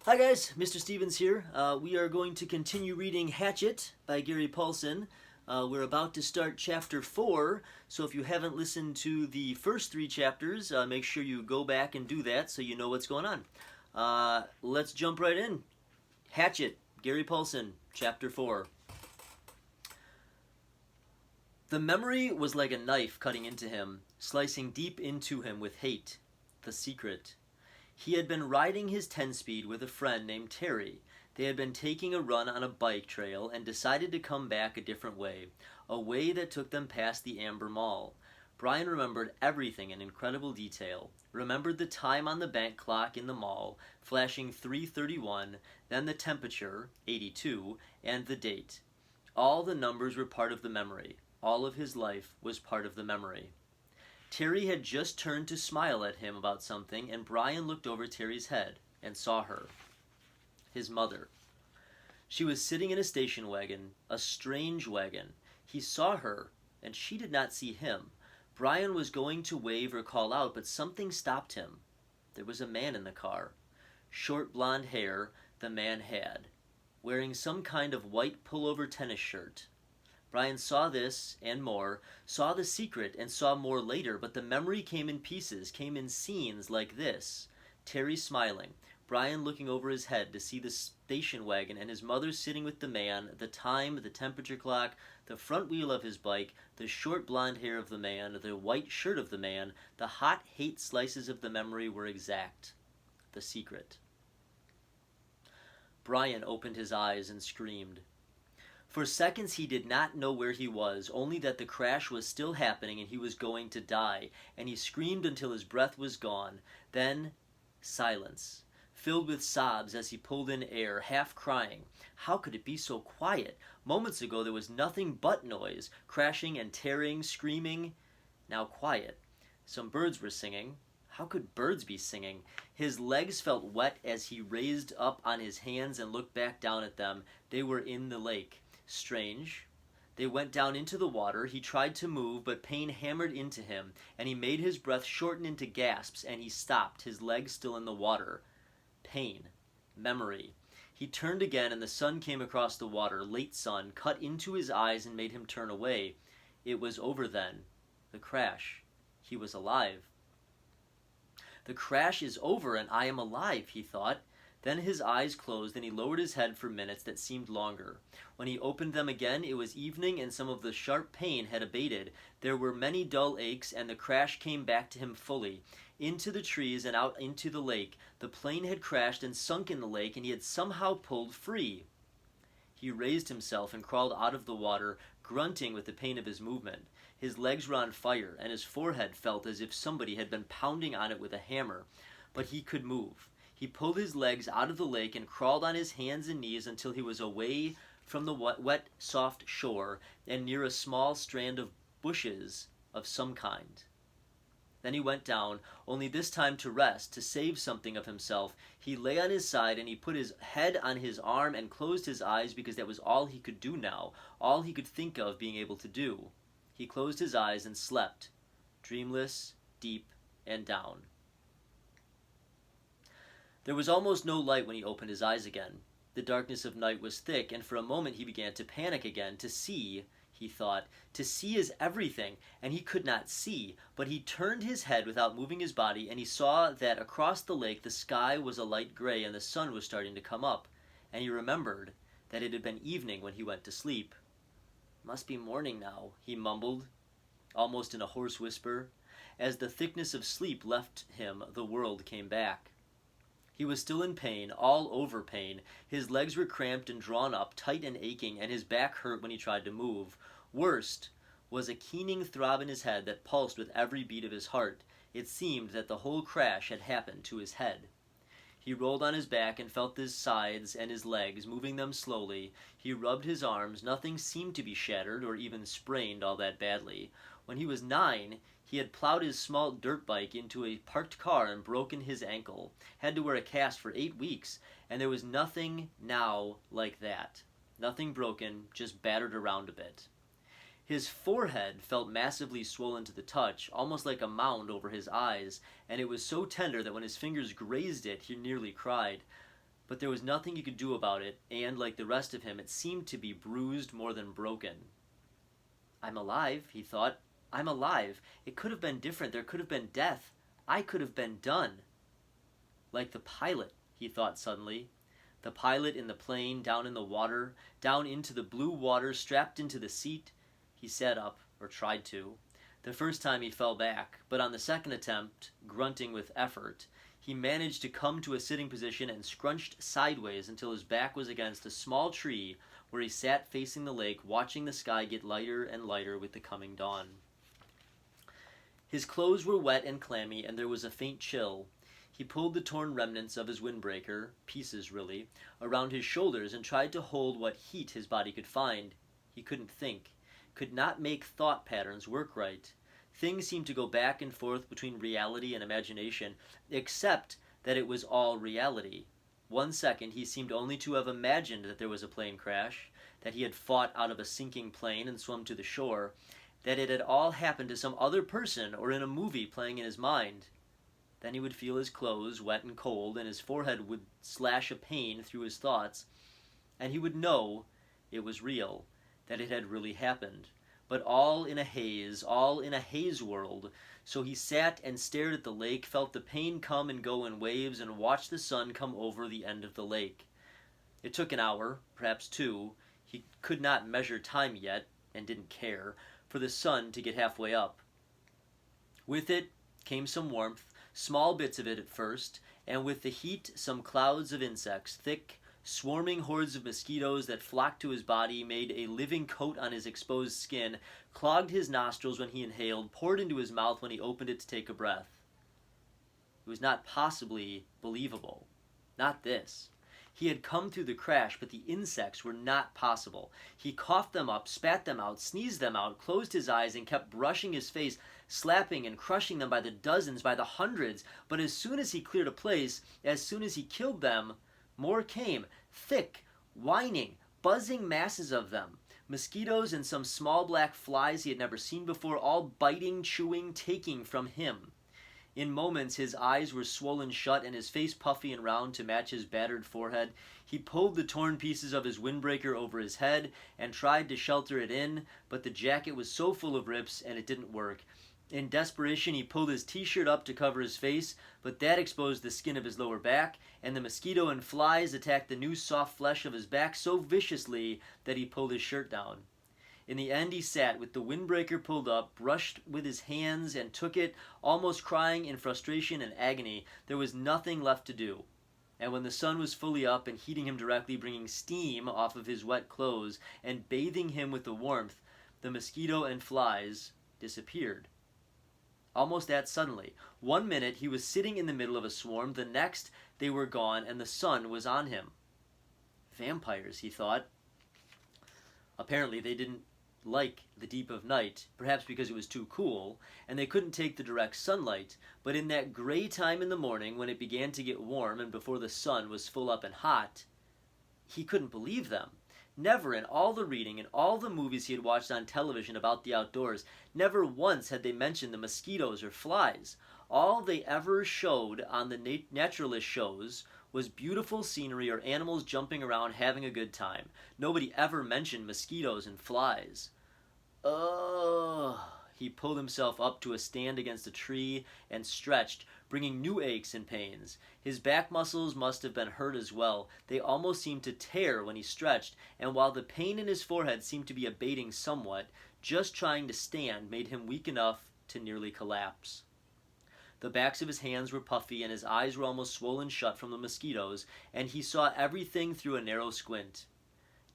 Hi guys, Mr. Stevens here. We are going to continue reading Hatchet by Gary Paulson. We're about to start chapter 4, so if you haven't listened to the first 3 chapters, make sure you go back and do that so you know what's going on. Let's jump right in. Hatchet, Gary Paulson, chapter 4. The memory was like a knife cutting into him, slicing deep into him with hate. The secret. He had been riding his 10-speed with a friend named Terry. They had been taking a run on a bike trail and decided to come back a different way, a way that took them past the Amber Mall. Brian remembered everything in incredible detail, remembered the time on the bank clock in the mall, flashing 3:31, then the temperature, 82, and the date. All the numbers were part of the memory. All of his life was part of the memory. Terry had just turned to smile at him about something, and Brian looked over Terry's head and saw her. His mother. She was sitting in a station wagon, a strange wagon. He saw her, and she did not see him. Brian was going to wave or call out, but something stopped him. There was a man in the car. Short blonde hair, the man had, wearing some kind of white pullover tennis shirt. Brian saw this and more, saw the secret and saw more later, but the memory came in pieces, came in scenes like this. Terry smiling, Brian looking over his head to see the station wagon and his mother sitting with the man, the time, the temperature clock, the front wheel of his bike, the short blonde hair of the man, the white shirt of the man. The hot hate slices of the memory were exact. The secret. Brian opened his eyes and screamed. For seconds he did not know where he was, only that the crash was still happening and he was going to die, and he screamed until his breath was gone. Then, silence, filled with sobs as he pulled in air, half crying. How could it be so quiet? Moments ago there was nothing but noise, crashing and tearing, screaming. Now quiet. Some birds were singing. How could birds be singing? His legs felt wet as he raised up on his hands and looked back down at them. They were in the lake. Strange. They went down into the water. He tried to move, but pain hammered into him, and he made his breath shorten into gasps, and he stopped, his legs still in the water. Pain. Memory. He turned again, and the sun came across the water, late sun, cut into his eyes and made him turn away. It was over then. The crash. He was alive. The crash is over, and I am alive, he thought. Then his eyes closed, and he lowered his head for minutes that seemed longer. When he opened them again, it was evening, and some of the sharp pain had abated. There were many dull aches, and the crash came back to him fully. Into the trees and out into the lake. The plane had crashed and sunk in the lake, and he had somehow pulled free. He raised himself and crawled out of the water, grunting with the pain of his movement. His legs were on fire, and his forehead felt as if somebody had been pounding on it with a hammer. But he could move. He pulled his legs out of the lake and crawled on his hands and knees until he was away from the wet, soft shore and near a small strand of bushes of some kind. Then he went down, only this time to rest, to save something of himself. He lay on his side, and he put his head on his arm and closed his eyes because that was all he could do now, all he could think of being able to do. He closed his eyes and slept, dreamless, deep, and down. There was almost no light when he opened his eyes again. The darkness of night was thick, and for a moment he began to panic again. To see, he thought, to see is everything, and he could not see. But he turned his head without moving his body, and he saw that across the lake the sky was a light gray and the sun was starting to come up. And he remembered that it had been evening when he went to sleep. "Must be morning now," he mumbled, almost in a hoarse whisper. As the thickness of sleep left him, the world came back. He was still in pain, all over pain. His legs were cramped and drawn up, tight and aching, and his back hurt when he tried to move. Worst was a keening throb in his head that pulsed with every beat of his heart. It seemed that the whole crash had happened to his head. He rolled on his back and felt his sides and his legs, moving them slowly. He rubbed his arms. Nothing seemed to be shattered or even sprained all that badly. When he was 9, he had plowed his small dirt bike into a parked car and broken his ankle, had to wear a cast for 8 weeks, and there was nothing now like that. Nothing broken, just battered around a bit. His forehead felt massively swollen to the touch, almost like a mound over his eyes, and it was so tender that when his fingers grazed it, he nearly cried. But there was nothing he could do about it, and, like the rest of him, it seemed to be bruised more than broken. I'm alive, he thought. I'm alive. It could have been different. There could have been death. I could have been done. Like the pilot, he thought suddenly. The pilot in the plane, down in the water, down into the blue water, strapped into the seat. He sat up, or tried to. The first time he fell back, but on the second attempt, grunting with effort, he managed to come to a sitting position and scrunched sideways until his back was against a small tree where he sat facing the lake, watching the sky get lighter and lighter with the coming dawn. His clothes were wet and clammy, and there was a faint chill. He pulled the torn remnants of his windbreaker, pieces really, around his shoulders and tried to hold what heat his body could find. He couldn't think, could not make thought patterns work right. Things seemed to go back and forth between reality and imagination, except that it was all reality. 1 second he seemed only to have imagined that there was a plane crash, that he had fought out of a sinking plane and swum to the shore, that it had all happened to some other person or in a movie playing in his mind. Then he would feel his clothes wet and cold, and his forehead would slash a pain through his thoughts, and he would know it was real, that it had really happened. But all in a haze world. So he sat and stared at the lake, felt the pain come and go in waves, and watched the sun come over the end of the lake. It took an hour, perhaps 2. He could not measure time yet, and didn't care, for the sun to get halfway up. With it came some warmth, small bits of it at first, and with the heat some clouds of insects, thick, swarming hordes of mosquitoes that flocked to his body, made a living coat on his exposed skin, clogged his nostrils when he inhaled, poured into his mouth when he opened it to take a breath. It was not possibly believable. Not this. He had come through the crash, but the insects were not possible. He coughed them up, spat them out, sneezed them out, closed his eyes, and kept brushing his face, slapping and crushing them by the dozens, by the hundreds. But as soon as he cleared a place, as soon as he killed them, more came, thick, whining, buzzing masses of them. Mosquitoes and some small black flies he had never seen before, all biting, chewing, taking from him. In moments his eyes were swollen shut and his face puffy and round to match his battered forehead. He pulled the torn pieces of his windbreaker over his head and tried to shelter it in, but the jacket was so full of rips and it didn't work. In desperation, he pulled his t-shirt up to cover his face, but that exposed the skin of his lower back, and the mosquito and flies attacked the new soft flesh of his back so viciously that he pulled his shirt down. In the end, he sat with the windbreaker pulled up, brushed with his hands, and took it, almost crying in frustration and agony. There was nothing left to do. And when the sun was fully up and heating him directly, bringing steam off of his wet clothes and bathing him with the warmth, the mosquito and flies disappeared. Almost that suddenly. 1 minute he was sitting in the middle of a swarm, the next they were gone and the sun was on him. Vampires, he thought. Apparently they didn't like the deep of night, perhaps because it was too cool, and they couldn't take the direct sunlight, but in that gray time in the morning when it began to get warm and before the sun was full up and hot, he couldn't believe them. Never in all the reading and all the movies he had watched on television about the outdoors, never once had they mentioned the mosquitoes or flies. All they ever showed on the naturalist shows was beautiful scenery or animals jumping around having a good time. Nobody ever mentioned mosquitoes and flies. Ugh. He pulled himself up to a stand against a tree and stretched, bringing new aches and pains. His back muscles must have been hurt as well. They almost seemed to tear when he stretched, and while the pain in his forehead seemed to be abating somewhat, just trying to stand made him weak enough to nearly collapse. The backs of his hands were puffy and his eyes were almost swollen shut from the mosquitoes, and he saw everything through a narrow squint.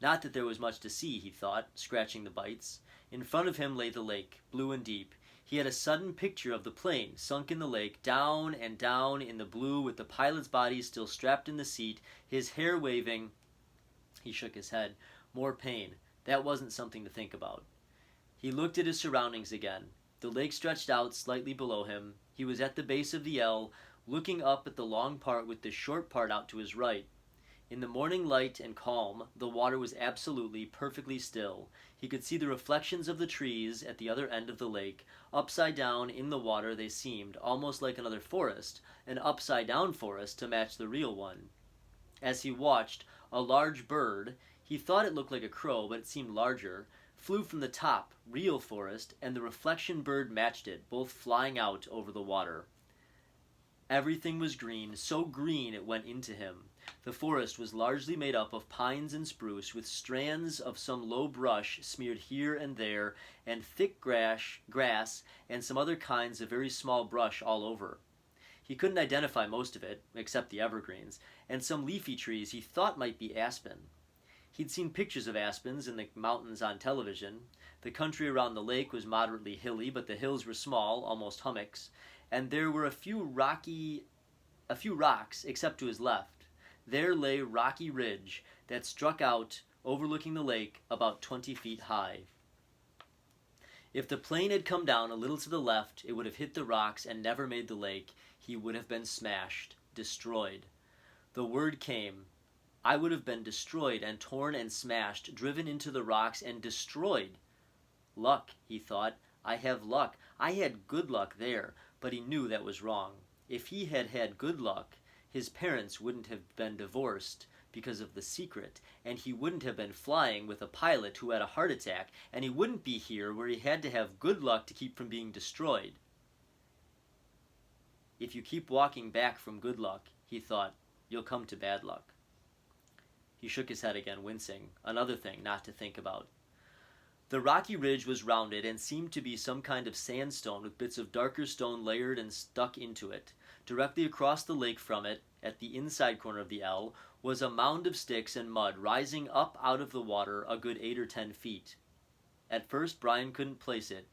Not that there was much to see, he thought, scratching the bites. In front of him lay the lake, blue and deep. He had a sudden picture of the plane, sunk in the lake, down and down in the blue, with the pilot's body still strapped in the seat, his hair waving. He shook his head. More pain. That wasn't something to think about. He looked at his surroundings again. The lake stretched out slightly below him. He was at the base of the L, looking up at the long part with the short part out to his right. In the morning light and calm, the water was absolutely, perfectly still. He could see the reflections of the trees at the other end of the lake. Upside down in the water they seemed, almost like another forest, an upside-down forest to match the real one. As he watched, a large bird, he thought it looked like a crow, but it seemed larger, flew from the top, real forest, and the reflection bird matched it, both flying out over the water. Everything was green, so green it went into him. The forest was largely made up of pines and spruce, with strands of some low brush smeared here and there, and thick grass and some other kinds of very small brush all over. He couldn't identify most of it, except the evergreens, and some leafy trees he thought might be aspen. He'd seen pictures of aspens in the mountains on television. The country around the lake was moderately hilly, but the hills were small, almost hummocks, and there were a few rocks except to his left. There lay Rocky Ridge that struck out, overlooking the lake, about 20 feet high. If the plane had come down a little to the left, it would have hit the rocks and never made the lake. He would have been smashed, destroyed. The word came. I would have been destroyed and torn and smashed, driven into the rocks and destroyed. Luck, he thought. I have luck. I had good luck there, but he knew that was wrong. If he had had good luck, his parents wouldn't have been divorced because of the secret, and he wouldn't have been flying with a pilot who had a heart attack, and he wouldn't be here where he had to have good luck to keep from being destroyed. If you keep walking back from good luck, he thought, you'll come to bad luck. He shook his head again, wincing. Another thing not to think about. The rocky ridge was rounded and seemed to be some kind of sandstone with bits of darker stone layered and stuck into it. Directly across the lake from it, at the inside corner of the L, was a mound of sticks and mud rising up out of the water a good 8 or 10 feet. At first Brian couldn't place it,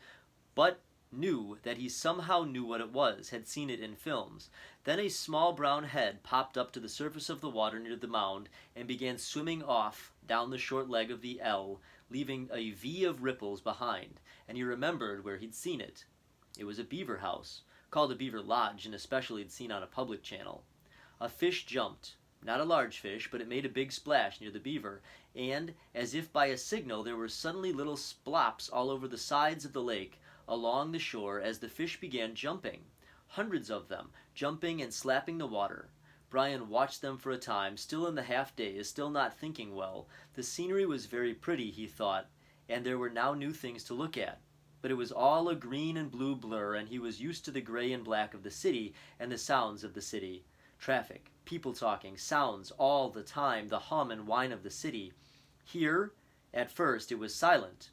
but knew that he somehow knew what it was, had seen it in films. Then a small brown head popped up to the surface of the water near the mound and began swimming off down the short leg of the L, leaving a V of ripples behind, and he remembered where he'd seen it. It was a beaver house, called a beaver lodge, and especially he'd seen on a public channel. A fish jumped, not a large fish, but it made a big splash near the beaver, and, as if by a signal, there were suddenly little splops all over the sides of the lake, along the shore, as the fish began jumping. Hundreds of them, jumping and slapping the water. Brian watched them for a time, still in the half-daze, still not thinking well. The scenery was very pretty, he thought, and there were now new things to look at. But it was all a green and blue blur, and he was used to the gray and black of the city and the sounds of the city. Traffic, people talking, sounds all the time, the hum and whine of the city. Here, at first, it was silent.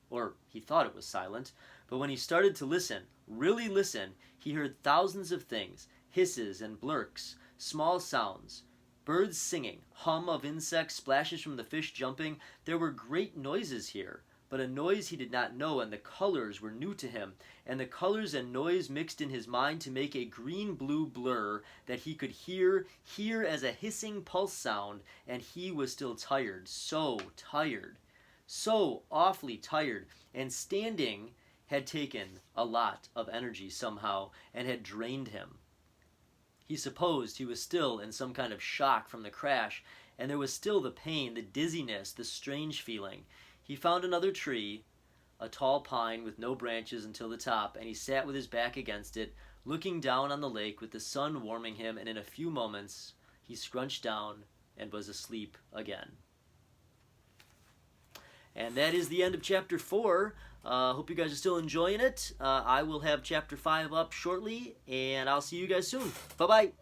Or he thought it was silent. But when he started to listen, really listen, he heard thousands of things, hisses and blurks, small sounds, birds singing, hum of insects, splashes from the fish jumping. There were great noises here, but a noise he did not know, and the colors were new to him, and the colors and noise mixed in his mind to make a green-blue blur that he could hear as a hissing pulse sound, and he was still tired, so awfully tired, and standing had taken a lot of energy somehow, and had drained him. He supposed he was still in some kind of shock from the crash, and there was still the pain, the dizziness, the strange feeling. He found another tree, a tall pine with no branches until the top, and he sat with his back against it, looking down on the lake with the sun warming him, and in a few moments he scrunched down and was asleep again. And that is the end of Chapter 4. Hope you guys are still enjoying it. I will have Chapter 5 up shortly, and I'll see you guys soon. Bye-bye.